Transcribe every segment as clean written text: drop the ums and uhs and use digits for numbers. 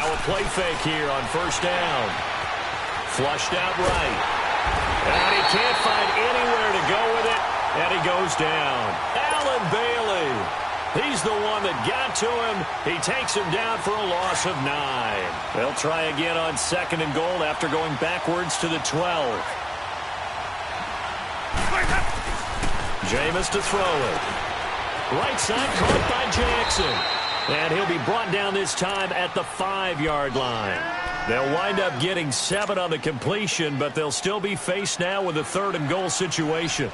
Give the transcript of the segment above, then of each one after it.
Now a play fake here on first down. Flushed out right. And he can't find anywhere to go with it, and he goes down. Allen Bailey. He's the one that got to him. He takes him down for a loss of 9. They'll try again on 2nd and goal after going backwards to the 12. Jameis to throw it. Right side caught by Jackson. And he'll be brought down this time at the 5-yard line. They'll wind up getting 7 on the completion, but they'll still be faced now with a 3rd and goal situation.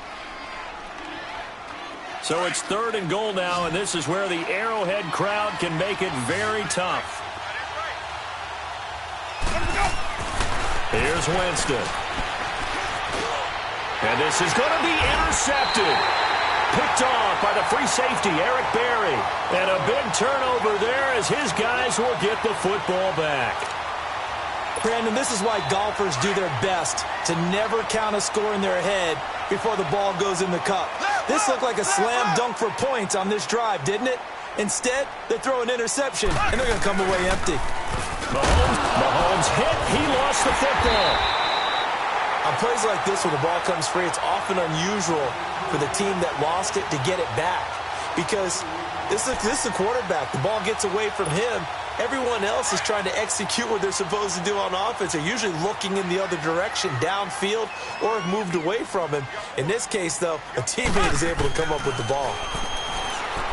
So it's 3rd and goal now, and this is where the Arrowhead crowd can make it very tough. Here's Winston. And this is going to be intercepted. Picked off by the free safety, Eric Berry. And a big turnover there as his guys will get the football back. Brandon, this is why golfers do their best to never count a score in their head before the ball goes in the cup. This looked like a slam dunk for points on this drive, didn't it? Instead, they throw an interception, and they're going to come away empty. Mahomes hit. He lost the football. On plays like this where the ball comes free, it's often unusual for the team that lost it to get it back. Because this is the quarterback. The ball gets away from him. Everyone else is trying to execute what they're supposed to do on offense. They're usually looking in the other direction, downfield, or have moved away from him. In this case, though, a teammate is able to come up with the ball.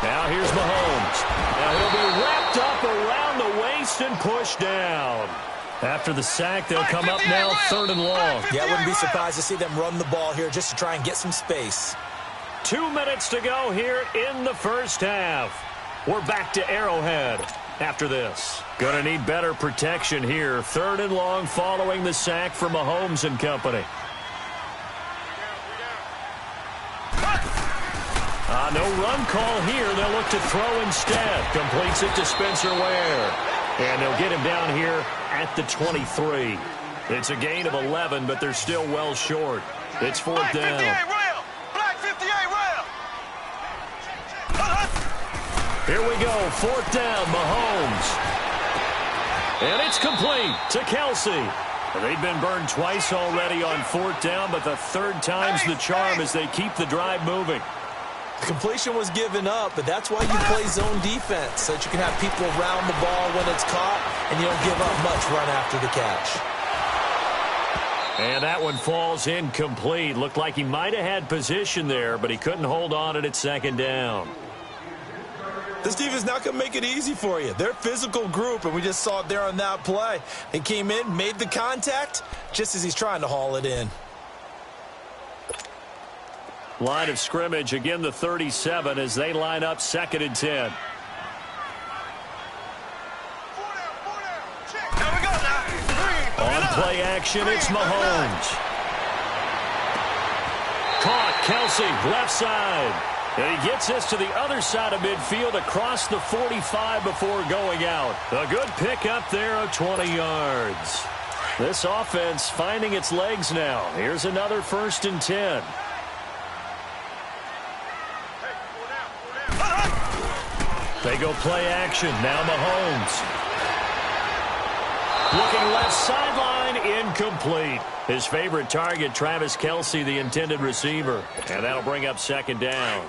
Now here's Mahomes. Now he'll be wrapped up around the waist and pushed down. After the sack, they'll come up now 3rd and long. Yeah, I wouldn't be surprised to see them run the ball here just to try and get some space. 2 minutes to go here in the first half. We're back to Arrowhead after this. Gonna need better protection here. 3rd and long following the sack from Mahomes and company. No run call here. They'll look to throw instead. Completes it to Spencer Ware. And they'll get him down here at the 23. It's a gain of 11, but they're still well short. It's 4th down. Black 58 rail. Here we go. 4th down, Mahomes. And it's complete to Kelsey. They've been burned twice already on 4th down, but the 3rd time's the charm as they keep the drive moving. The completion was given up, but that's why you play zone defense, so that you can have people around the ball when it's caught, and you don't give up much run after the catch. And that one falls incomplete. Looked like he might have had position there, but he couldn't hold on it at 2nd down. This defense not going to make it easy for you. They're a physical group, and we just saw it there on that play. They came in, made the contact, just as he's trying to haul it in. Line of scrimmage, again the 37 as they line up 2nd and 10. On play action, it's Mahomes. Caught, Kelsey, left side. And he gets this to the other side of midfield across the 45 before going out. A good pickup there of 20 yards. This offense finding its legs now. Here's another 1st and 10. They go play action. Now Mahomes. Looking left sideline, incomplete. His favorite target, Travis Kelce, the intended receiver. And that'll bring up 2nd down.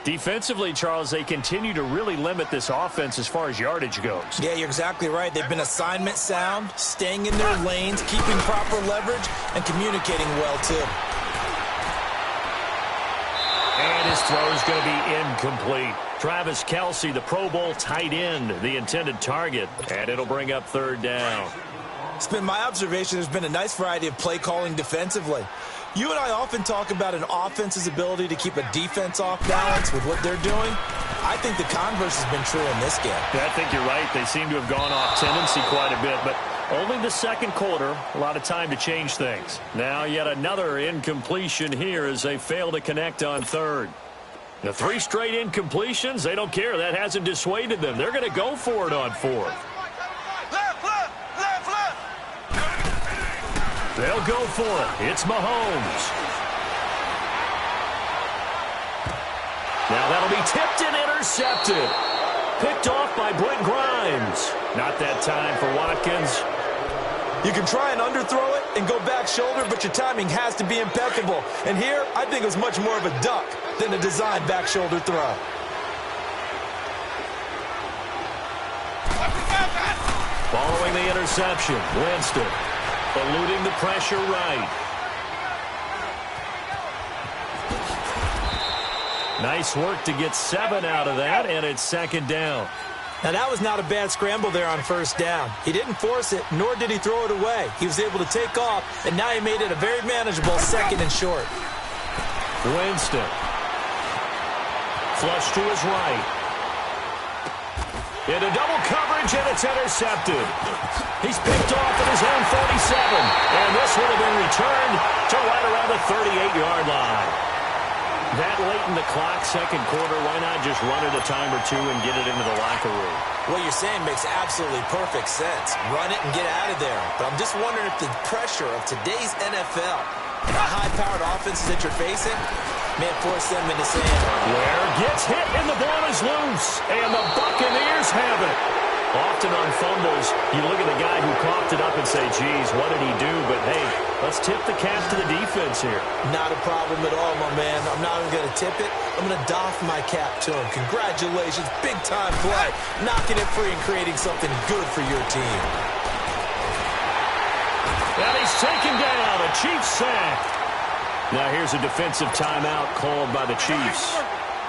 Defensively, Charles, they continue to really limit this offense as far as yardage goes. Yeah, you're exactly right. They've been assignment sound, staying in their lanes, keeping proper leverage, and communicating well, too. And his throw is going to be incomplete. Travis Kelce, the Pro Bowl tight end, the intended target. And it'll bring up 3rd down. It's been my observation there's been a nice variety of play calling defensively. You and I often talk about an offense's ability to keep a defense off balance with what they're doing. I think the converse has been true in this game. Yeah, I think you're right. They seem to have gone off tendency quite a bit, but only the 2nd quarter, a lot of time to change things. Now yet another incompletion here as they fail to connect on 3rd. The 3 straight incompletions, they don't care. That hasn't dissuaded them. They're going to go for it on 4th. They'll go for it. It's Mahomes. Now that'll be tipped and intercepted. Picked off by Brent Grimes. Not that time for Watkins. You can try and underthrow it and go back shoulder, but your timing has to be impeccable. And here, I think it was much more of a duck than a designed back shoulder throw. Following the interception, Winston eluding the pressure right. Nice work to get 7 out of that, and it's second down. Now, that was not a bad scramble there on first down. He didn't force it, nor did he throw it away. He was able to take off, and now he made it a very manageable second and short. Winston. Flush to his right. Into double coverage, and it's intercepted. He's picked off at his own 47, and this would have been returned to right around the 38-yard line. That late in the clock, second quarter, why not just run it a time or two and get it into the locker room? What you're saying makes absolutely perfect sense. Run it and get out of there. But I'm just wondering if the pressure of today's NFL, the high-powered offenses that you're facing, may force them into saying, Ware gets hit and the ball is loose, and the Buccaneers have it. Often on fumbles, you look at the guy who coughed it up and say, geez, what did he do? But, hey, let's tip the cap to the defense here. Not a problem at all, my man. I'm not even going to tip it. I'm going to doff my cap to him. Congratulations. Big-time play. Knocking it free and creating something good for your team. And he's taken down. A Chiefs sack. Now here's a defensive timeout called by the Chiefs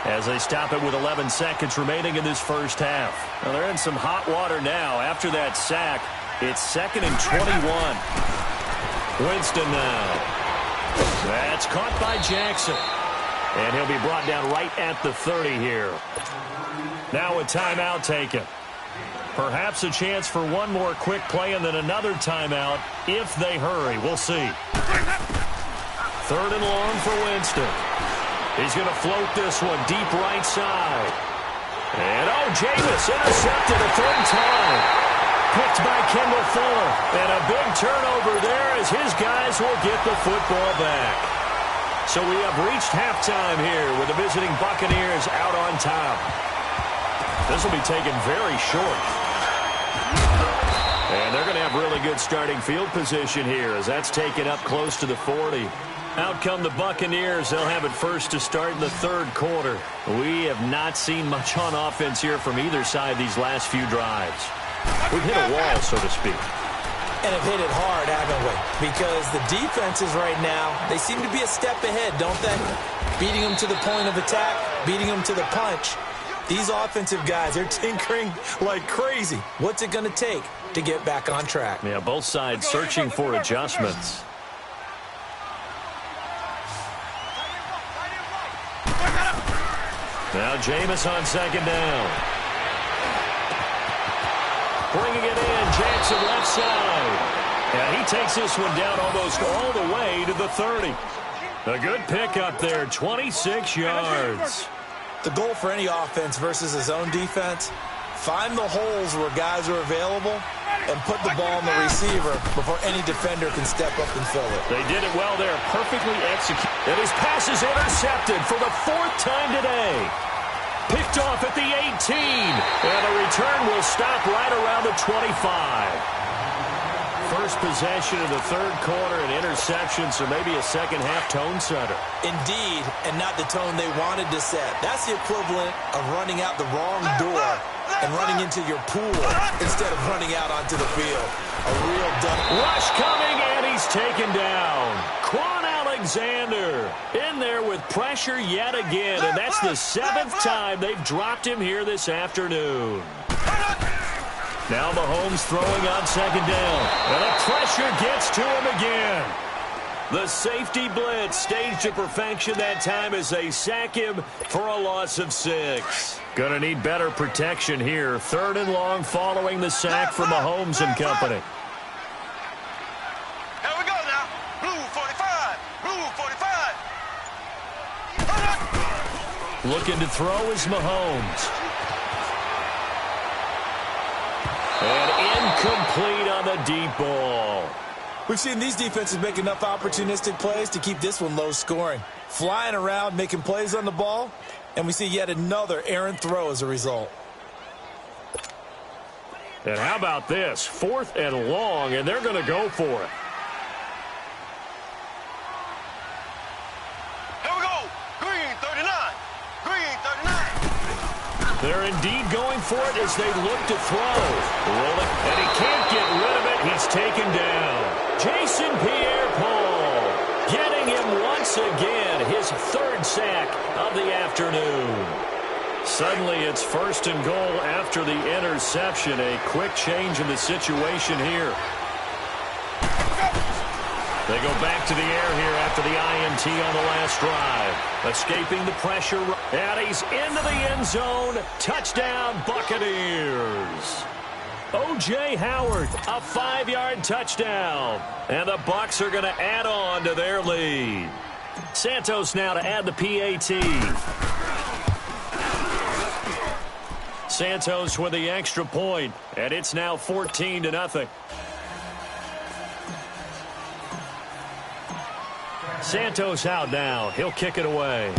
as they stop it with 11 seconds remaining in this first half. Now they're in some hot water now. After that sack, it's 2nd and 21. Winston now. That's caught by Jackson. And he'll be brought down right at the 30 here. Now a timeout taken. Perhaps a chance for one more quick play and then another timeout if they hurry. We'll see. 3rd and long for Winston. He's going to float this one deep right side. And, Jameis intercepted a 3rd time. Picked by Kendall Fuller. And a big turnover there as his guys will get the football back. So we have reached halftime here with the visiting Buccaneers out on top. This will be taken very short. And they're going to have really good starting field position here as that's taken up close to the 40. Out come the Buccaneers. They'll have it first to start in the 3rd quarter. We have not seen much on offense here from either side these last few drives. We've hit a wall, so to speak. And have hit it hard, haven't we? Because the defenses right now, they seem to be a step ahead, don't they? Beating them to the point of attack, beating them to the punch. These offensive guys, they're tinkering like crazy. What's it going to take to get back on track? Yeah, both sides searching for adjustments. Now Jameis on 2nd down. Bringing it in, Jackson left side. And he takes this one down almost all the way to the 30. A good pickup there, 26 yards. The goal for any offense versus his own defense, find the holes where guys are available and put the ball on the receiver before any defender can step up and fill it. They did it well there, perfectly executed. And his pass is intercepted for the 4th time today. Picked off at the 18. And the return will stop right around the 25. First possession of the 3rd quarter, an interception, so maybe a second-half tone setter. Indeed, and not the tone they wanted to set. That's the equivalent of running out the wrong door and running into your pool instead of running out onto the field. A real dumb. Rush coming, and he's taken down. Quan Alexander in there with pressure yet again, and that's the 7th time they've dropped him here this afternoon. Now Mahomes throwing on 2nd down, and the pressure gets to him again. The safety blitz staged to perfection that time as they sack him for a loss of 6. Gonna need better protection here. 3rd and long following the sack from Mahomes and company. Here we go now. Blue 45. Blue 45. Looking to throw is Mahomes. And incomplete on the deep ball. We've seen these defenses make enough opportunistic plays to keep this one low scoring. Flying around, making plays on the ball, and we see yet another errant throw as a result. And how about this? 4th and long, and they're going to go for it. Here we go. Green 39. Green 39. They're indeed going for it as they look to throw. Rolling, and he can't get rid of it. He's taken down. Jason Pierre-Paul getting him once again, his 3rd sack of the afternoon. Suddenly it's 1st and goal after the interception. A quick change in the situation here. They go back to the air here after the INT on the last drive. Escaping the pressure. And he's into the end zone. Touchdown, Buccaneers. O.J. Howard, a 5-yard touchdown. And the Bucs are going to add on to their lead. Santos now to add the PAT. Santos with the extra point, and it's now 14-0. Santos out now. He'll kick it away.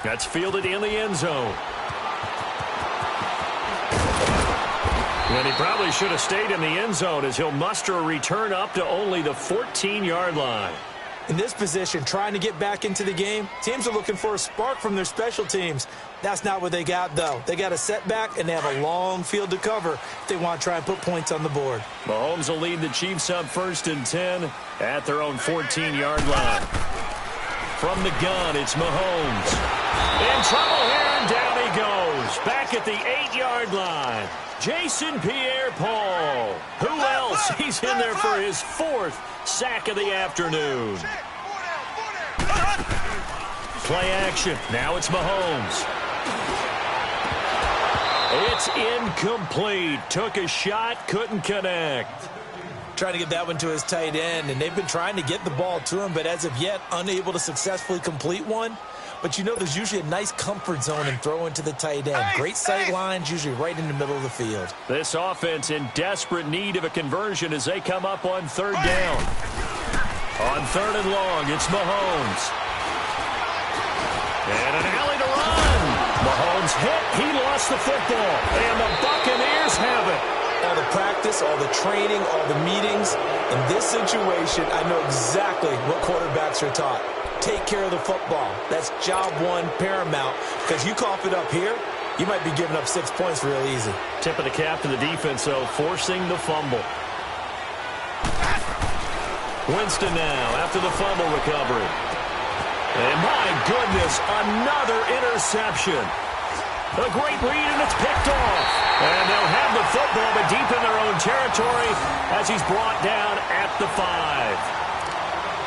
That's fielded in the end zone. And he probably should have stayed in the end zone as he'll muster a return up to only the 14-yard line. In this position, trying to get back into the game, teams are looking for a spark from their special teams. That's not what they got, though. They got a setback, and they have a long field to cover if they want to try and put points on the board. Mahomes will lead the Chiefs up 1st and 10 at their own 14-yard line. From the gun, it's Mahomes. In trouble here, and down he goes. Back at the 8-yard line. Jason Pierre-Paul. Who else? He's in there for his 4th sack of the afternoon. Play action. Now it's Mahomes. It's incomplete. Took a shot, couldn't connect. Trying to get that one to his tight end, and they've been trying to get the ball to him, but as of yet, unable to successfully complete one. But you know there's usually a nice comfort zone in throwing to the tight end. Great sight lines, usually right in the middle of the field. This offense in desperate need of a conversion as they come up on 3rd down. On 3rd and long, it's Mahomes. And an alley to run. Mahomes hit. He lost the football. And the Buccaneers have it. All the practice, all the training, all the meetings. In this situation, I know exactly what quarterbacks are taught. Take care of the football. That's job one, paramount. Because you cough it up here, you might be giving up 6 points real easy. Tip of the cap to the defense, though, forcing the fumble. Winston now after the fumble recovery. And my goodness, another interception. A great read, and it's picked off. And they'll have the football, but deep in their own territory as he's brought down at the 5.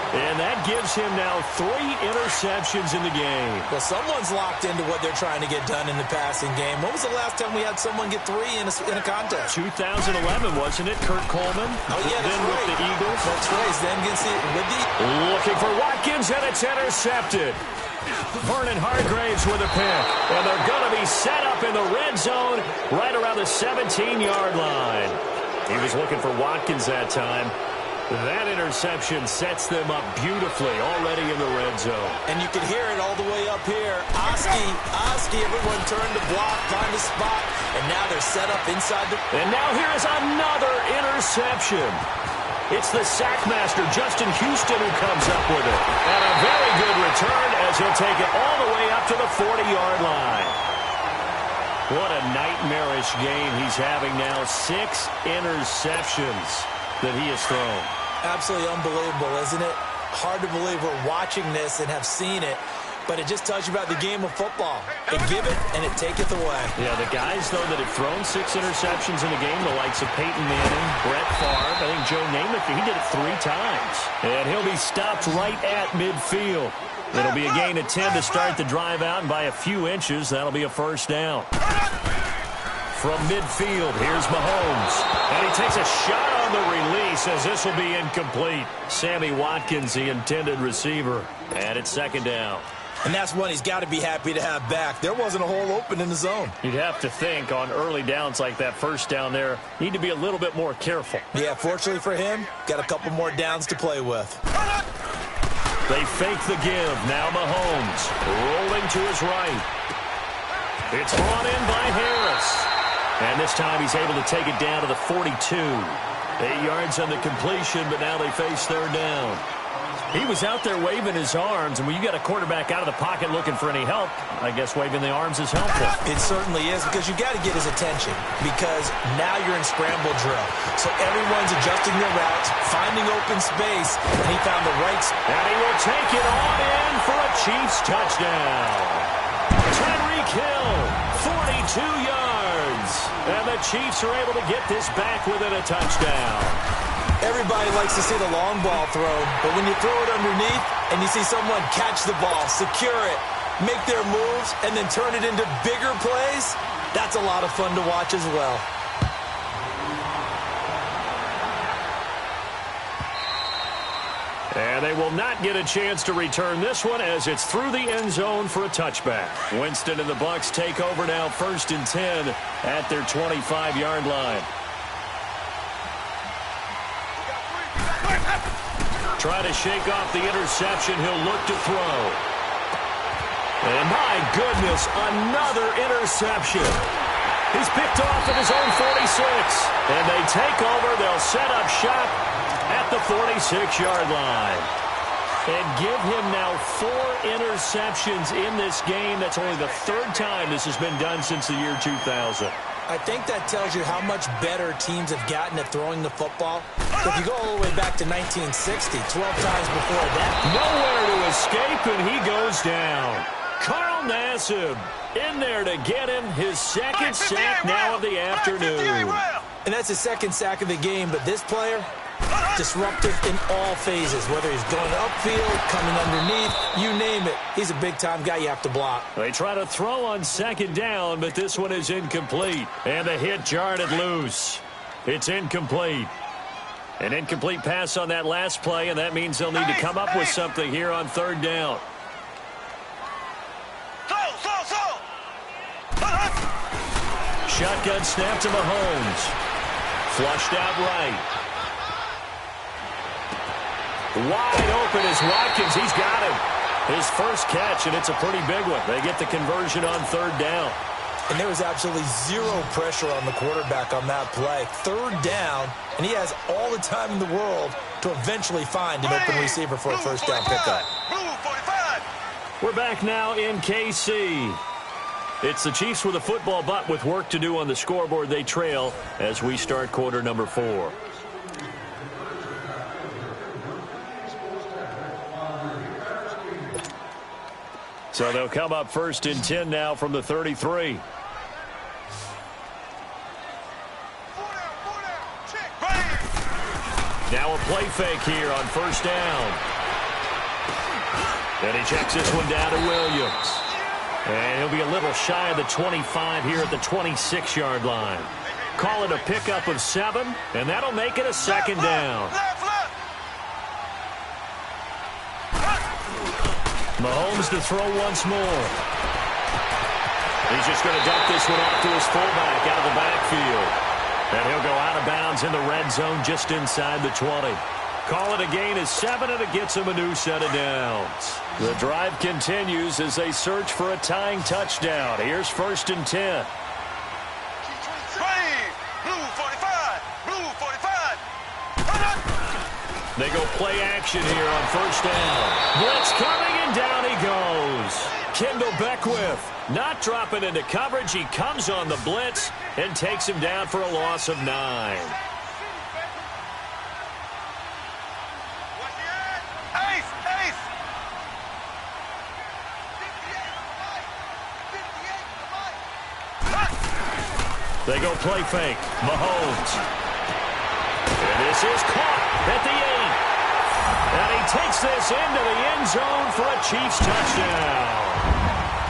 And that gives him now 3 interceptions in the game. Well, someone's locked into what they're trying to get done in the passing game. When was the last time we had someone get 3 in a contest? 2011, wasn't it? Kurt Coleman. Oh, yeah, that's then right. with the Eagles. That's right. Then gets it with the... Looking for Watkins, and it's intercepted. Vernon Hargreaves with a pick. And they're going to be set up in the red zone right around the 17-yard line. He was looking for Watkins that time. That interception sets them up beautifully already in the red zone. And you can hear it all the way up here. Oski, everyone turned to block, find a spot, and now they're set up inside the... And now here is another interception. It's the sackmaster, Justin Houston, who comes up with it. And a very good return as he'll take it all the way up to the 40-yard line. What a nightmarish game he's having now. 6 interceptions that he has thrown. Absolutely unbelievable, isn't it? Hard to believe we're watching this and have seen it, but it just tells you about the game of football. It give it, and it taketh away. Yeah, the guys, though, that have thrown 6 interceptions in a game, the likes of Peyton Manning, Brett Favre, I think Joe Namath, he did it 3 times. And he'll be stopped right at midfield. It'll be a gain of 10 to start the drive out, and by a few inches, that'll be a first down. From midfield, here's Mahomes. And he takes a shot on the release as this will be incomplete. Sammy Watkins, the intended receiver. And it's 2nd down. And that's one he's got to be happy to have back. There wasn't a hole open in the zone. You'd have to think on early downs like that first down there, need to be a little bit more careful. Yeah, fortunately for him, got a couple more downs to play with. They fake the give. Now Mahomes rolling to his right. It's brought in by Harris. And this time he's able to take it down to the 42. 8 yards on the completion, but now they face third down. He was out there waving his arms, and when you got a quarterback out of the pocket looking for any help, I guess waving the arms is helpful. It certainly is, because you got to get his attention, because now you're in scramble drill. So everyone's adjusting their routes, finding open space, and he found the right spot. And he will take it on in for a Chiefs touchdown. Tyreek Hill, 42 yards. And the Chiefs are able to get this back within a touchdown. Everybody likes to see the long ball thrown, but when you throw it underneath and you see someone catch the ball, secure it, make their moves, and then turn it into bigger plays, that's a lot of fun to watch as well. And they will not get a chance to return this one as it's through the end zone for a touchback. Winston and the Bucs take over now, 1st and 10 at their 25-yard line. Try to shake off the interception. He'll look to throw. And my goodness, another interception. He's picked off at his own 46. And they take over. They'll set up shop at the 46-yard line. And give him now 4 interceptions in this game. That's only the 3rd time this has been done since the year 2000. I think that tells you how much better teams have gotten at throwing the football. So if you go all the way back to 1960, 12 times before that. Nowhere to escape, and he goes down. Carl Nassib in there to get him his 2nd sack now of the afternoon. And that's his 2nd sack of the game, but this player, disruptive in all phases, whether he's going upfield, coming underneath, you name it. He's a big-time guy you have to block. They try to throw on 2nd down, but this one is incomplete. And the hit jarred it loose. It's incomplete. An incomplete pass on that last play, and that means they'll need to come up with something here on 3rd down. Shotgun snap to Mahomes. Flushed out right. Wide open is Watkins. He's got him. His first catch, and it's a pretty big one. They get the conversion on 3rd down. And there was absolutely zero pressure on the quarterback on that play. 3rd down, and he has all the time in the world to eventually find an open receiver for a 1st down pickup. We're back now in KC. It's the Chiefs with a football, but with work to do on the scoreboard. They trail as we start quarter number 4. So they'll come up 1st and 10 now from the 33. Now a play fake here on 1st down. And he checks this one down to Williams. And he'll be a little shy of the 25 here at the 26-yard line. Call it a pickup of 7, and that'll make it a 2nd down. Mahomes to throw once more. He's just going to dump this one off to his fullback out of the backfield. And he'll go out of bounds in the red zone just inside the 20. Call it a gain of 7, and it gets him a new set of downs. The drive continues as they search for a tying touchdown. Here's 1st and 10. They go play action here on 1st down. Blitz coming, and down he goes. Kendall Beckwith not dropping into coverage. He comes on the blitz and takes him down for a loss of 9. They go play fake. Mahomes. And this is caught at the 8. And he takes this into the end zone for a Chiefs touchdown.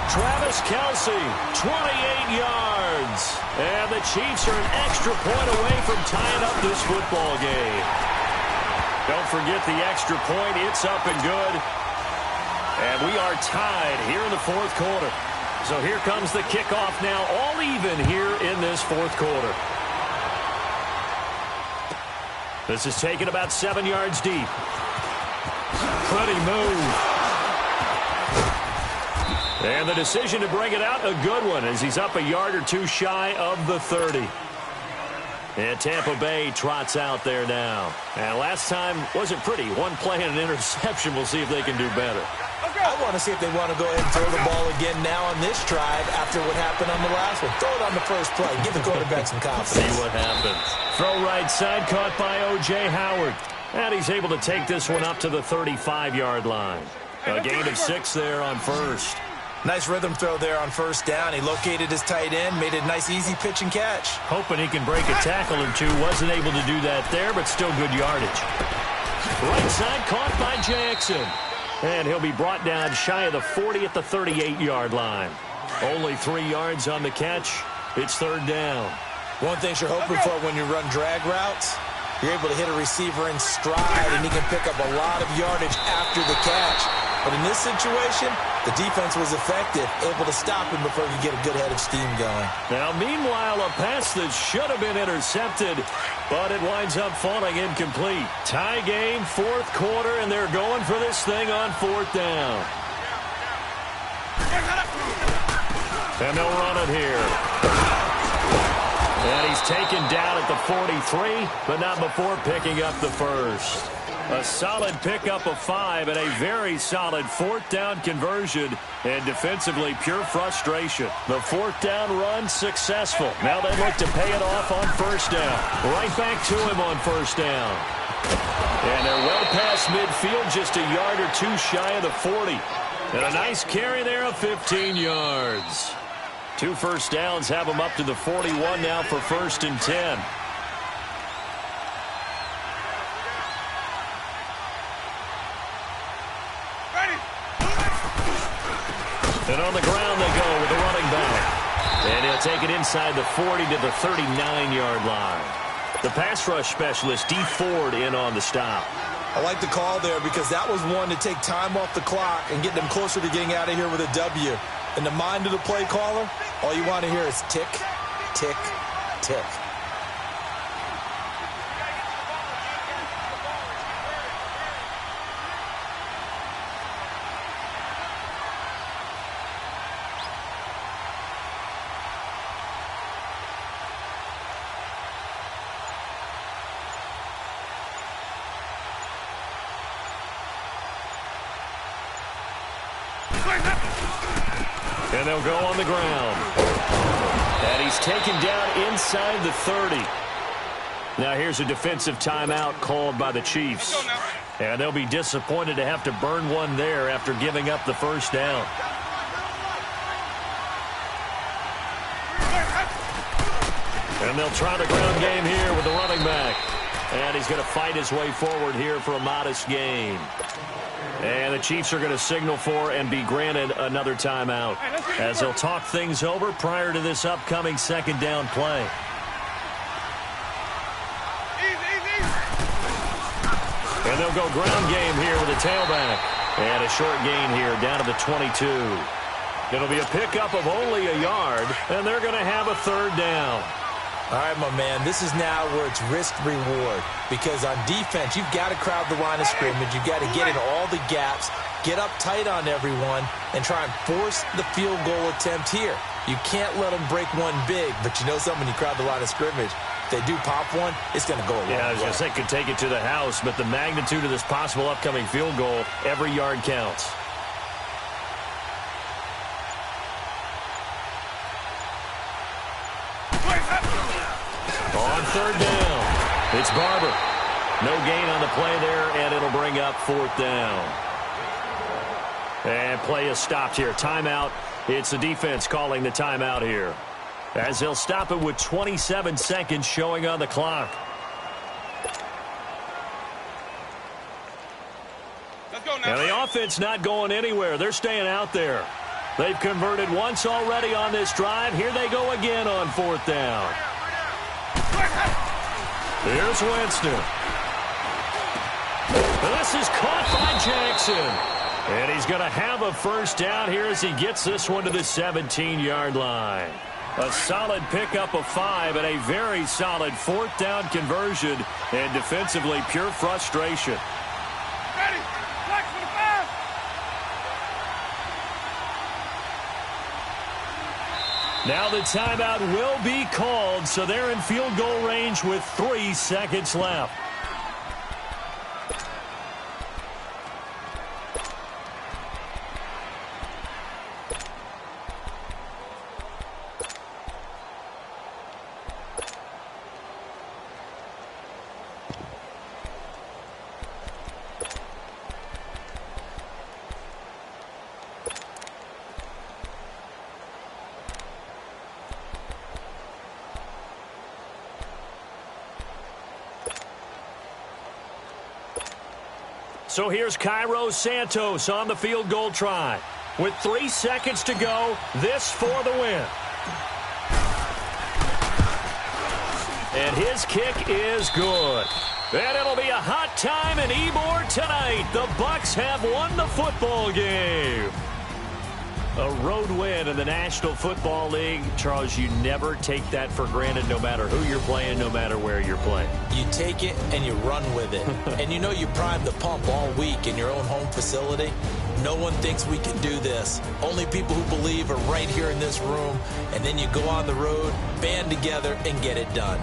Travis Kelce, 28 yards. And the Chiefs are an extra point away from tying up this football game. Don't forget the extra point. It's up and good. And we are tied here in the 4th quarter. So here comes the kickoff now, all even here in this 4th quarter. This is taken about 7 yards deep. Pretty move. And the decision to bring it out, a good one, as he's up a yard or two shy of the 30. And Tampa Bay trots out there now. And last time wasn't pretty. One play and an interception. We'll see if they can do better. I want to see if they want to go ahead and throw the ball again now on this drive after what happened on the last one. Throw it on the first play. Give the quarterback some confidence. See what happens. Throw right side, caught by O.J. Howard. And he's able to take this one up to the 35-yard line. A gain of 6 there on first. Nice rhythm throw there on first down. He located his tight end, made it a nice easy pitch and catch. Hoping he can break a tackle or two. Wasn't able to do that there, but still good yardage. Right side caught by Jackson. And he'll be brought down shy of the 40 at the 38-yard line. Only 3 yards on the catch. It's third down. One thing you're hoping for when you run drag routes, you're able to hit a receiver in stride, and he can pick up a lot of yardage after the catch. But in this situation, the defense was effective, able to stop him before he could get a good head of steam going. Now, meanwhile, a pass that should have been intercepted, but it winds up falling incomplete. Tie game, fourth quarter, and they're going for this thing on fourth down. And they'll run it here. And he's taken down at the 43, but not before picking up the first. A solid pickup of 5 and a very solid fourth down conversion, and defensively pure frustration. The fourth down run successful. Now they look to pay it off on first down. Right back to him on first down. And they're well past midfield, just a yard or two shy of the 40. And a nice carry there of 15 yards. 2 first downs have them up to the 41 now for first and 10. And on the ground they go with the running back. And he'll take it inside the 40 to the 39-yard line. The pass rush specialist, Dee Ford, in on the stop. I like the call there because that was one to take time off the clock and get them closer to getting out of here with a W. In the mind of the play caller, all you want to hear is tick, tick, tick. And they'll go on the ground. And he's taken down inside the 30. Now here's a defensive timeout called by the Chiefs. And they'll be disappointed to have to burn one there after giving up the first down. And they'll try the ground game here with the running back. And he's going to fight his way forward here for a modest gain. And the Chiefs are going to signal for and be granted another timeout as they'll talk things over prior to this upcoming second down play. And they'll go ground game here with a tailback. And a short gain here down to the 22. It'll be a pickup of only a yard, and they're going to have a third down. All right, my man, this is now where it's risk-reward because on defense, you've got to crowd the line of scrimmage. You've got to get in all the gaps, get up tight on everyone, and try and force the field goal attempt here. You can't let them break one big, but you know something, when you crowd the line of scrimmage, if they do pop one, it's going to go a long way. Yeah, I was going to say, could take it to the house, but the magnitude of this possible upcoming field goal, every yard counts. On third down, it's Barber. No gain on the play there, and it'll bring up fourth down. And play is stopped here. Timeout. It's the defense calling the timeout here, as they'll stop it with 27 seconds showing on the clock. Let's go now. And the offense not going anywhere. They're staying out there. They've converted once already on this drive. Here they go again on fourth down. Here's Winston. And this is caught by Jackson. And he's going to have a first down here as he gets this one to the 17-yard line. A solid pickup of 5 and a very solid fourth down conversion. And defensively, pure frustration. Ready. Flex for the pass. Now the timeout will be called, so they're in field goal range with 3 seconds left. So here's Cairo Santos on the field goal try. With 3 seconds to go, this for the win. And his kick is good. And it'll be a hot time in Ybor tonight. The Bucs have won the football game. A road win in the National Football League. Charles, you never take that for granted no matter who you're playing, no matter where you're playing. You take it and you run with it. And you know you prime the pump all week in your own home facility. No one thinks we can do this. Only people who believe are right here in this room. And then you go on the road, band together, and get it done.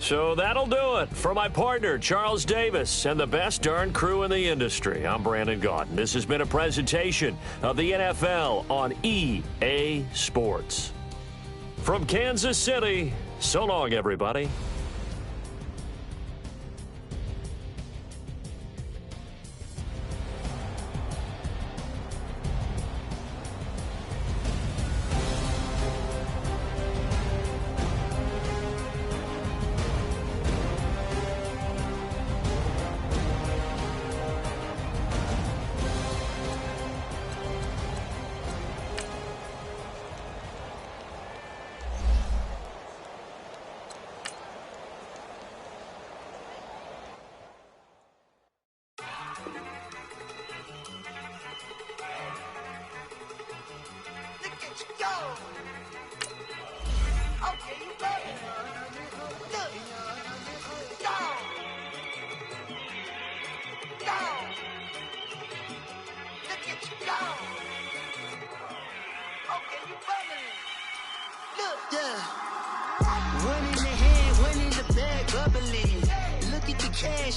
So that'll do it for my partner, Charles Davis, and the best darn crew in the industry. I'm Brandon Gaudin. This has been a presentation of the NFL on EA Sports. From Kansas City, so long, everybody.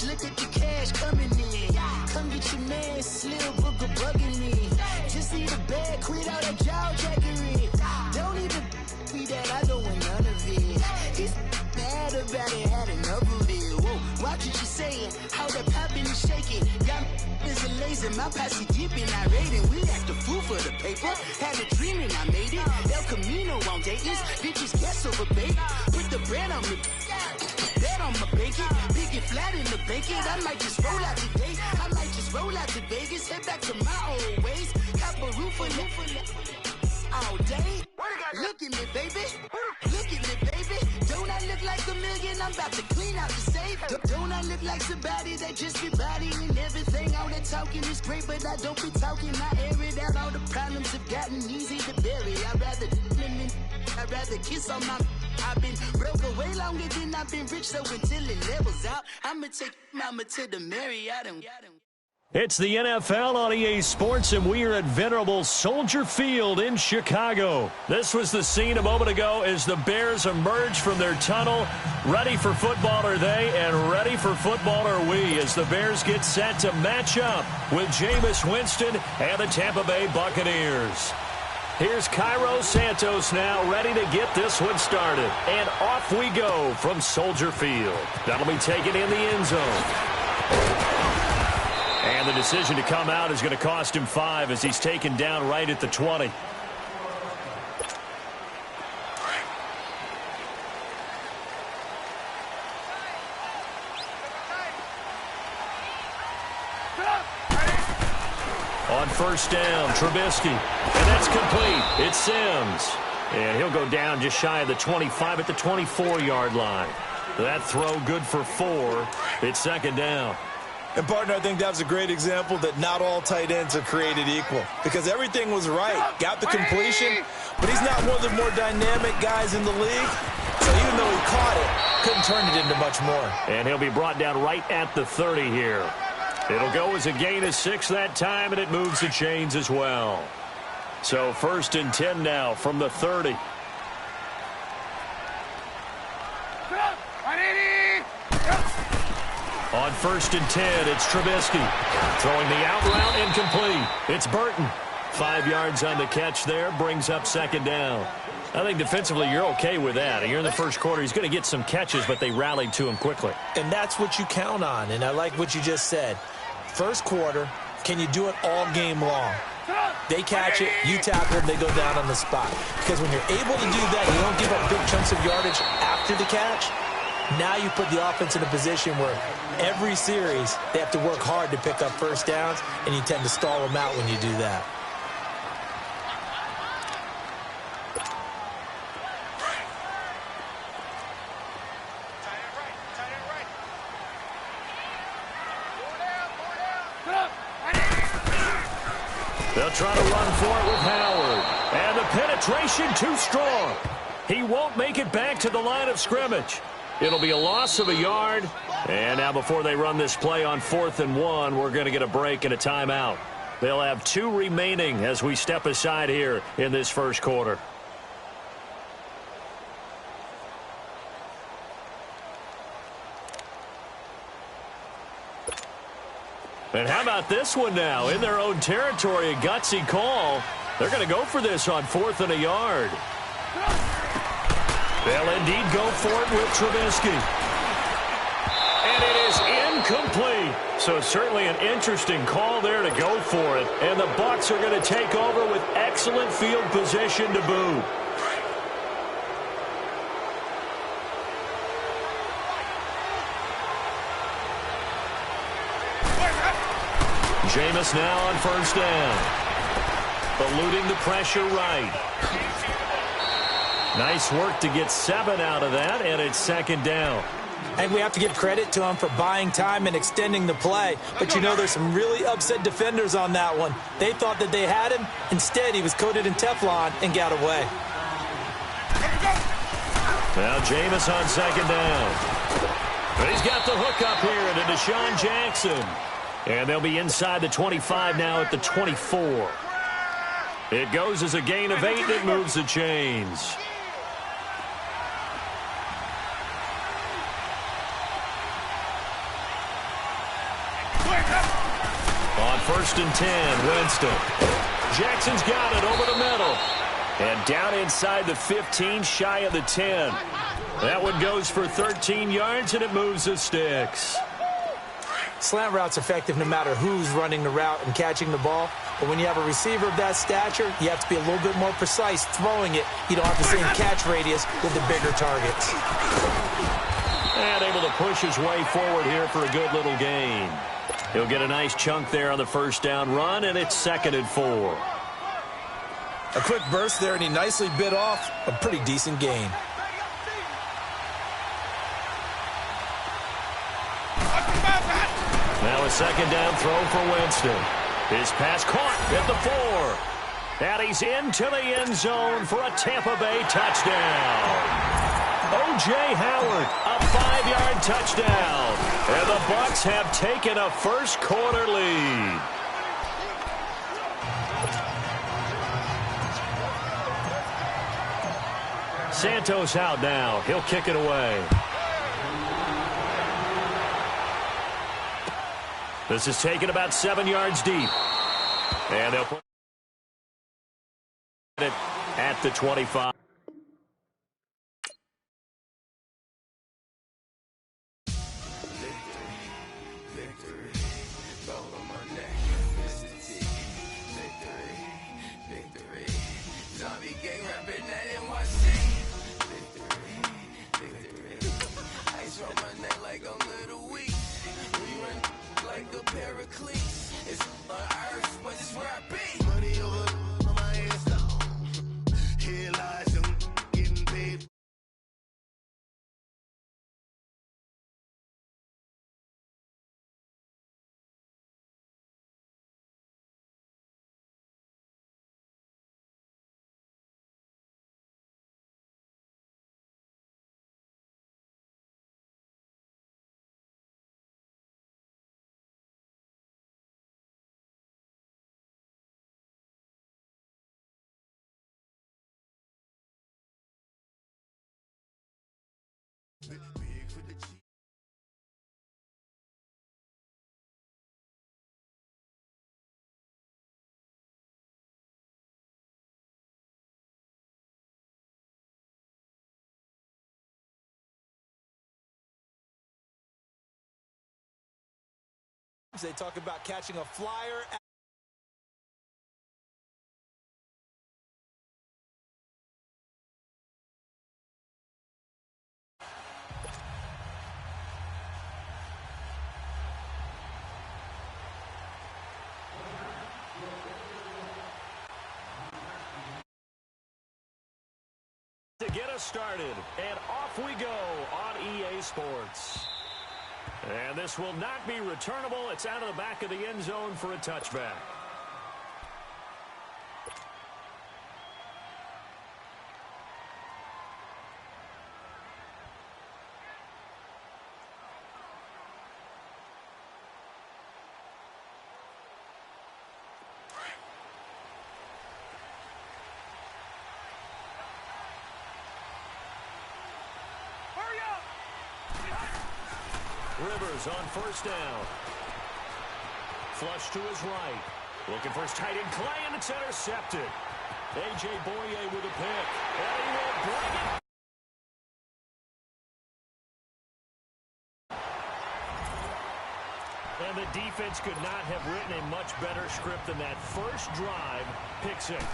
Look at the cash coming in. Come get your man, Slim Booker bugging me. Just need a bag, quit all that jaw jackery. Don't even be that, I don't want none of it. He's mad about it, had enough of it. Whoa, watch what you saying, how that popping and shaking. Got is a laser, my posse dipping, I raiding. We act a fool for the paper. Had a dream and I made it. El Camino on Dayton's, bitches guess over bait. Put the bread on me. Bet on my bacon, big and flat in the bacon. I might just roll out today. I might just roll out to Vegas, head back to my old ways. Cop a roof for all day. Look at me, baby. Look at me, baby. Don't I look like a million? I'm about to clean out the safe. Don't I look like somebody that just be bodying and everything? All that talking is great, but I don't be talking. I air it out. All the problems have gotten easy to bury. I'd rather kiss on my. I've been broke way longer than I've been rich, so until it levels out, I'ma take mama to the Marriott and. It's the NFL on EA Sports, and we are at venerable Soldier Field in Chicago. This was the scene a moment ago as the Bears emerged from their tunnel. Ready for football are they, and ready for football are we, as the Bears get set to match up with Jameis Winston and the Tampa Bay Buccaneers. Here's Cairo Santos now, ready to get this one started. And off we go from Soldier Field. That'll be taken in the end zone. And the decision to come out is going to cost him 5 as he's taken down right at the 20. On first down, Trubisky. And that's complete. It's Sims. And he'll go down just shy of the 25 at the 24-yard line. That throw good for 4. It's second down. And, partner, I think that was a great example that not all tight ends are created equal because everything was right. Got the completion, but he's not one of the more dynamic guys in the league. So even though he caught it, couldn't turn it into much more. And he'll be brought down right at the 30 here. It'll go as a gain of 6 that time, and it moves the chains as well. So 1st and 10 now from the 30. On 1st and 10, it's Trubisky. Throwing the out route incomplete. It's Burton. 5 yards on the catch there, brings up 2nd down. I think defensively you're okay with that. Here in the first quarter, he's going to get some catches, but they rallied to him quickly. And that's what you count on, and I like what you just said. First quarter, can you do it all game long? They catch it, you tackle them, they go down on the spot. Because when you're able to do that, you don't give up big chunks of yardage after the catch. Now you put the offense in a position where every series they have to work hard to pick up first downs, and you tend to stall them out when you do that. They'll try to run for it with Howard. And the penetration too strong. He won't make it back to the line of scrimmage. It'll be a loss of a yard. And now before they run this play on 4th and 1, we're going to get a break and a timeout. They'll have 2 remaining as we step aside here in this first quarter. And how about this one now? In their own territory, a gutsy call. They're going to go for this on 4th and a yard. They'll indeed go for it with Trubisky. And it is incomplete. So certainly an interesting call there to go for it. And the Bucs are going to take over with excellent field position to boot. Jameis now on 1st down. Eluding the pressure right. Nice work to get 7 out of that, and it's 2nd down. And we have to give credit to him for buying time and extending the play. But, you know, there's some really upset defenders on that one. They thought that they had him. Instead, he was coated in Teflon and got away. Now Jameis on 2nd down. But he's got the hook up here into Deshaun Jackson. And they'll be inside the 25 now at the 24. It goes as a gain of 8, and it moves the chains. On 1st and 10, Winston. Jackson's got it over the middle. And down inside the 15, shy of the 10. That one goes for 13 yards, and it moves the sticks. Slant route's effective no matter who's running the route and catching the ball. But when you have a receiver of that stature, you have to be a little bit more precise throwing it. You don't have the same catch radius with the bigger targets. And able to push his way forward here for a good little gain. He'll get a nice chunk there on the 1st down run, and it's 2nd and 4. A quick burst there, and he nicely bit off a pretty decent gain. Now a 2nd down throw for Winston. His pass caught at the 4. And he's into the end zone for a Tampa Bay touchdown. O.J. Howard, a 5-yard touchdown. And the Bucs have taken a first quarter lead. Santos out now. He'll kick it away. This is taken about 7 yards deep. And they'll put it at the 25. Big for the Chiefs. They talk about catching a flyer. To get us started, and off we go on EA Sports. And this will not be returnable. It's out of the back of the end zone for a touchback. Rivers on first down. Flush to his right. Looking for his tight end Clay, and it's intercepted. A.J. Boye with a pick. And he will bring it. And the defense could not have written a much better script than that first drive, pick six.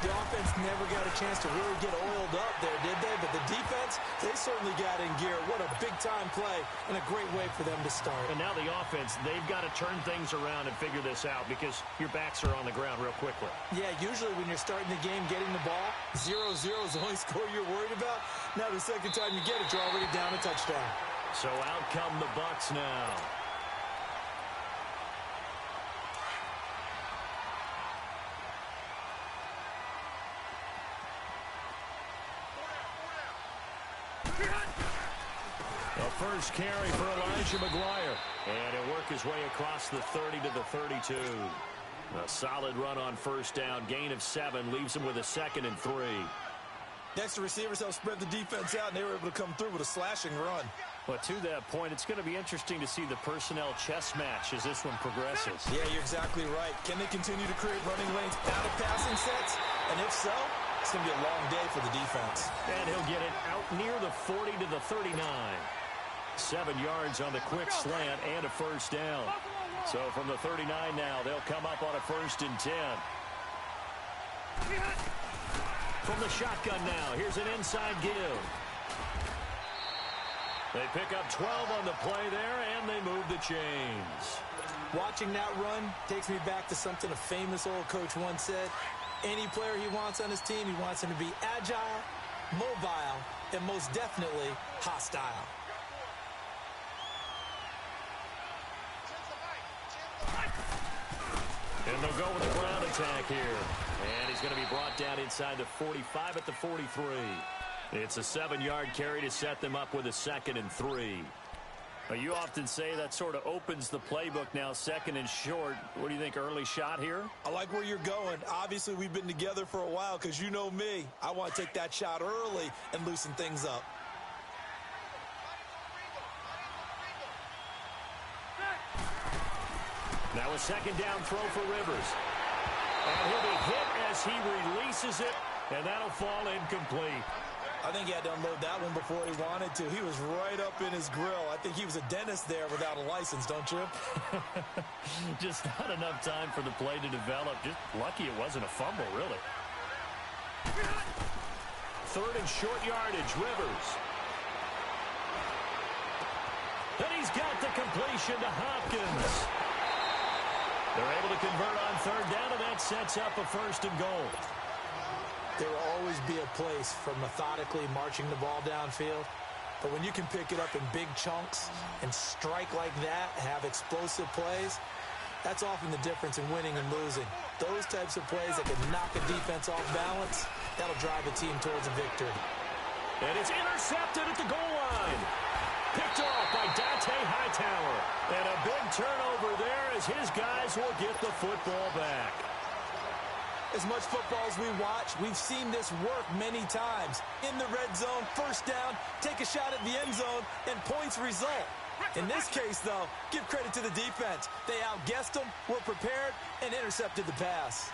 The offense never got a chance to really get oiled up there, did they? But the defense, they certainly got in gear. What a big-time play and a great way for them to start. And now the offense, they've got to turn things around and figure this out because your backs are on the ground real quickly. Yeah, usually when you're starting the game, getting the ball, 0-0 is the only score you're worried about. Now the second time you get it, you're already down a touchdown. So out come the Bucs now. The first carry for Elijah McGuire. And he'll work his way across the 30 to the 32. A solid run on first down. Gain of 7 leaves him with a 2nd and 3. Next, the receivers help spread the defense out, and they were able to come through with a slashing run. But to that point, it's going to be interesting to see the personnel chess match as this one progresses. Yeah, you're exactly right. Can they continue to create running lanes out of passing sets? And if so, it's going to be a long day for the defense. And he'll get it out near the 40 to the 39. 7 yards on the quick slant and a first down. So from the 39 now, they'll come up on a 1st and 10. From the shotgun now, here's an inside give. They pick up 12 on the play there, and they move the chains. Watching that run takes me back to something a famous old coach once said. Any player he wants on his team, he wants him to be agile, mobile, and most definitely hostile. And they'll go with the ground attack here. And he's going to be brought down inside the 45 at the 43. It's a 7-yard carry to set them up with a 2nd and 3. You often say that sort of opens the playbook now, 2nd and short. What do you think, early shot here? I like where you're going. Obviously, we've been together for a while because you know me. I want to take that shot early and loosen things up. Now a 2nd down throw for Rivers. And he'll be hit as he releases it, and that'll fall incomplete. I think he had to unload that one before he wanted to. He was right up in his grill. I think he was a dentist there without a license, don't you? Just not enough time for the play to develop. Just lucky it wasn't a fumble, really. 3rd and short yardage, Rivers. And he's got the completion to Hopkins. They're able to convert on 3rd down, and that sets up a 1st and goal. There will always be a place for methodically marching the ball downfield. But when you can pick it up in big chunks and strike like that, have explosive plays, that's often the difference in winning and losing. Those types of plays that can knock a defense off balance, that'll drive a team towards a victory. And it's intercepted at the goal line. Picked off by Dante Hightower. And a big turnover there as his guys will get the football back. As much football as we watch, we've seen this work many times. In the red zone, first down, take a shot at the end zone, and points result. In this case, though, give credit to the defense. They outguessed them, were prepared, and intercepted the pass.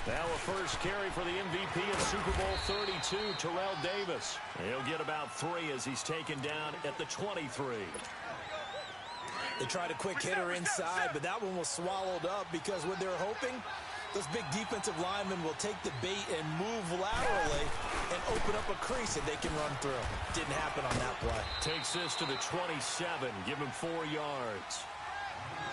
Now a first carry for the MVP of Super Bowl 32, Terrell Davis. He'll get about 3 as he's taken down at the 23. They tried a quick hitter inside, but that one was swallowed up because what they're hoping, those big defensive linemen will take the bait and move laterally and open up a crease that they can run through. Didn't happen on that play. Takes this to the 27, give him 4 yards.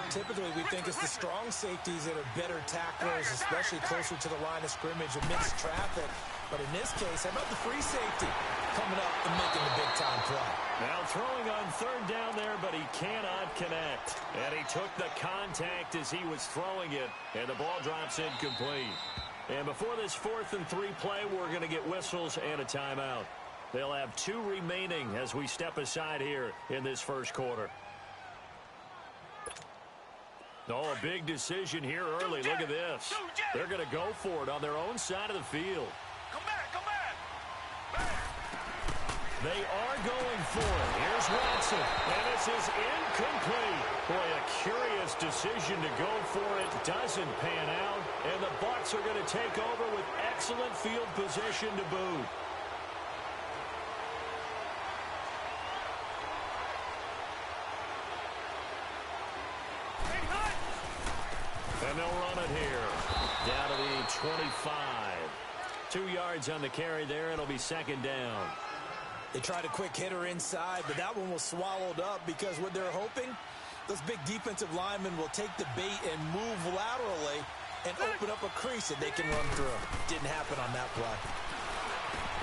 Typically, we think it's the strong safeties that are better tacklers, especially closer to the line of scrimmage amidst traffic. But in this case, how about the free safety coming up and making the big-time play? Now throwing on third down there, but he cannot connect. And he took the contact as he was throwing it, and the ball drops incomplete. And before this 4th and 3 play, we're going to get whistles and a timeout. They'll have 2 remaining as we step aside here in this first quarter. Oh, a big decision here early. Look at this. They're going to go for it on their own side of the field. Come back, come back. They are going for it. Here's Watson, and this is incomplete. Boy, a curious decision to go for it. Doesn't pan out, and the Bucs are going to take over with excellent field position to boot. And they'll run it here. Down to the 25. 2 yards on the carry there. It'll be second down. They tried a quick hitter inside, but that one was swallowed up because what they're hoping, those big defensive linemen will take the bait and move laterally and open up a crease that they can run through. Didn't happen on that play.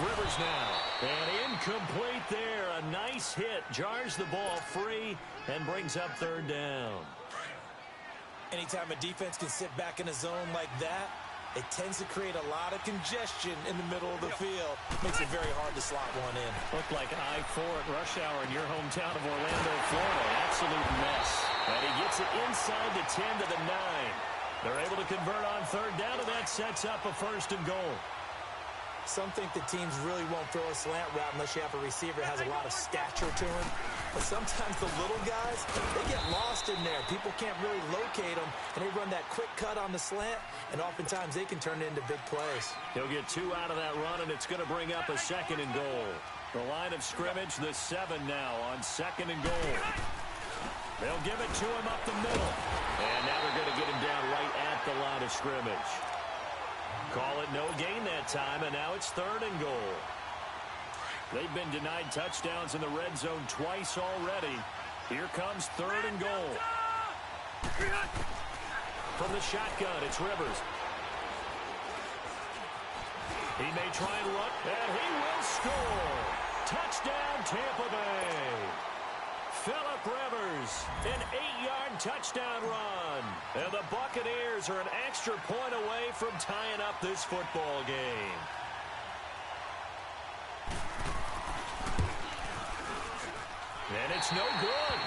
Rivers now. And incomplete there. A nice hit. Jars the ball free and brings up third down. Anytime a defense can sit back in a zone like that, it tends to create a lot of congestion in the middle of the field. Makes it very hard to slot one in. Looked like I-4 at rush hour in your hometown of Orlando, Florida. Absolute mess. And he gets it inside the 10 to the 9. They're able to convert on third down, and that sets up a 1st and goal. Some think the teams really won't throw a slant route unless you have a receiver that has a lot of stature to him. But sometimes the little guys, they get lost in there. People can't really locate them, and they run that quick cut on the slant, and oftentimes they can turn it into big plays. He'll get 2 out of that run, and it's going to bring up a 2nd and goal. The line of scrimmage, the 7 now on 2nd and goal. They'll give it to him up the middle. And now they're going to get him down right at the line of scrimmage. Call it no gain that time, and now it's 3rd and goal. They've been denied touchdowns in the red zone twice already. Here comes 3rd and goal. From the shotgun, it's Rivers. He may try and run, and he will score. Touchdown, Tampa Bay. Phillip Rivers, an 8-yard touchdown run. And the Buccaneers are an extra point away from tying up this football game. And it's no good.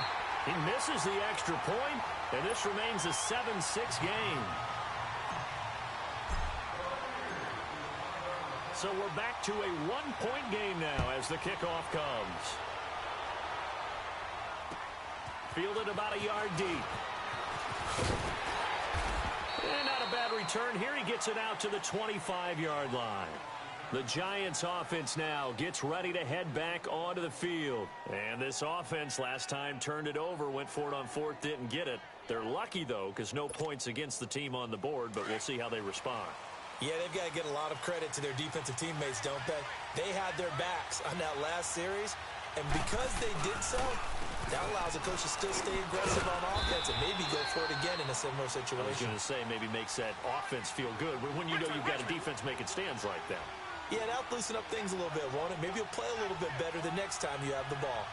He misses the extra point, and this remains a 7-6 game. So we're back to a 1-point game now as the kickoff comes. Fielded about a yard deep. And not a bad return here. He gets it out to the 25-yard line. The Giants offense now gets ready to head back onto the field. And this offense last time turned it over, went for it on 4th, didn't get it. They're lucky, though, because no points against the team on the board, but we'll see how they respond. Yeah, they've got to get a lot of credit to their defensive teammates, don't they? They had their backs on that last series, and because they did so, that allows the coach to still stay aggressive on offense and maybe go for it again in a similar situation. I was going to say maybe makes that offense feel good when you know you've got a defense making stands like that. Yeah, that'll loosen up things a little bit, won't it? Maybe you'll play a little bit better the next time you have the ball.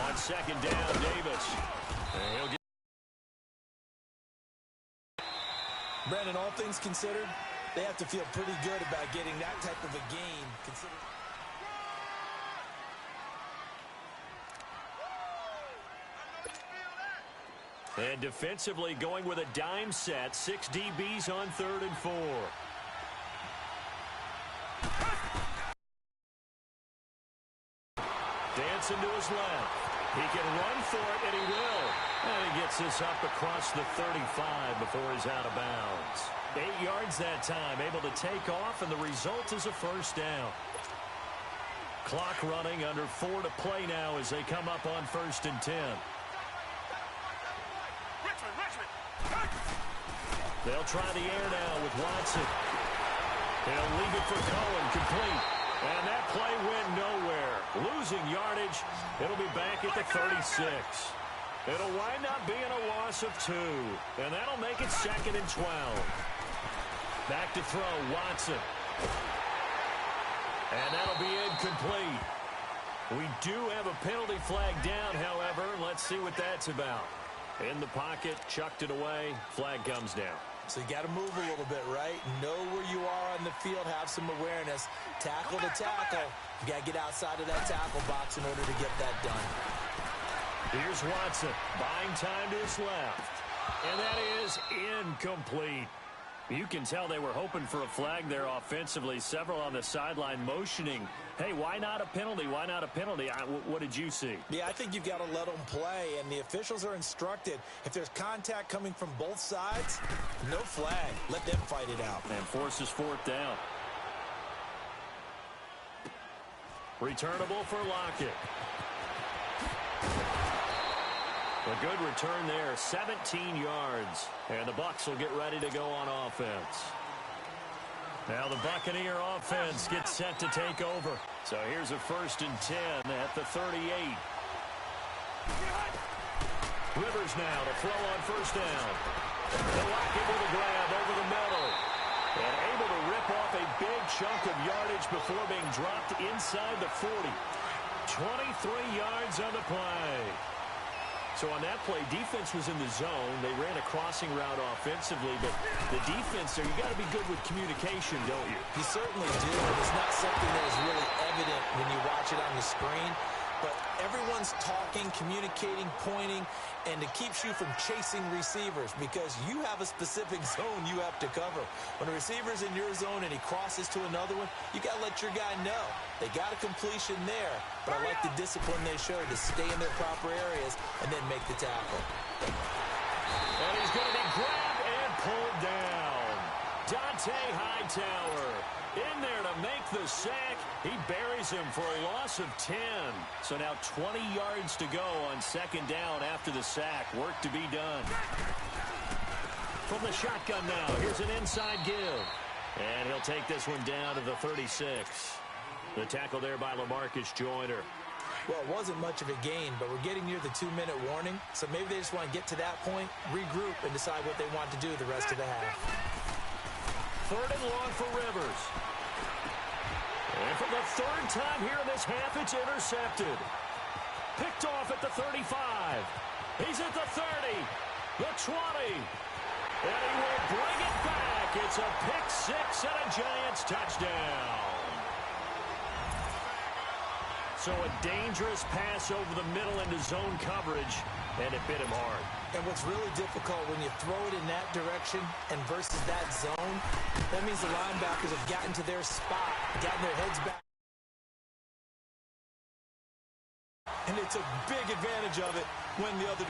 On 2nd down, Davis. And he'll get Brandon, all things considered, they have to feel pretty good about getting that type of a game. And defensively going with a dime set. 6 DBs on 3rd and 4. Dancing to his left. He can run for it, and he will. And he gets this up across the 35 before he's out of bounds. 8 yards that time, able to take off, and the result is a first down. Clock running, under 4 to play now as they come up on 1st and 10. They'll try the air now with Watson. They'll leave it for Cohen, complete. And that play went nowhere. Losing yardage. It'll be back at the 36. It'll wind up being a loss of 2. And that'll make it 2nd and 12. Back to throw, Watson. And that'll be incomplete. We do have a penalty flag down, however. Let's see what that's about. In the pocket, chucked it away. Flag comes down. So you got to move a little bit, right? Know where you are on the field, have some awareness. Tackle to tackle. You got to get outside of that tackle box in order to get that done. Here's Watson, buying time to his left. And that is incomplete. You can tell they were hoping for a flag there offensively. Several on the sideline motioning, hey, why not a penalty? Why not a penalty? What did you see? Yeah, I think you've got to let them play, and the officials are instructed. If there's contact coming from both sides, no flag. Let them fight it out. And forces 4th down. Returnable for Lockett. A good return there, 17 yards. And the Bucs will get ready to go on offense. Now the Buccaneer offense gets set to take over. So here's a 1st and 10 at the 38. Rivers now to throw on 1st down. Lockett with a grab over the middle. And able to rip off a big chunk of yardage before being dropped inside the 40. 23 yards on the play. So on that play, defense was in the zone. They ran a crossing route offensively, but the defense there, you got to be good with communication, don't you? You certainly do, and it's not something that is really evident when you watch it on the screen. But everyone's talking, communicating, pointing, and it keeps you from chasing receivers because you have a specific zone you have to cover. When a receiver's in your zone and he crosses to another one, you got to let your guy know. They got a completion there, but I like the discipline they showed to stay in their proper areas and then make the tackle. And he's going to be grabbed and pulled down. Dante Hightower in there to make the sack. He buries him for a loss of 10. So now 20 yards to go on 2nd down after the sack. Work to be done. From the shotgun now, here's an inside give. And he'll take this one down to the 36. The tackle there by LaMarcus Joyner. Well, it wasn't much of a gain, but we're getting near the 2-minute warning. So maybe they just want to get to that point, regroup, and decide what they want to do the rest of the half. 3rd and long for Rivers. And for the 3rd time here in this half, it's intercepted. Picked off at the 35. He's at the 30, the 20. And he will bring it back. It's a pick 6 and a Giants touchdown. So a dangerous pass over the middle into zone coverage, and it bit him hard. And what's really difficult when you throw it in that direction and versus that zone, that means the linebackers have gotten to their spot, gotten their heads back. And they took big advantage of it when the other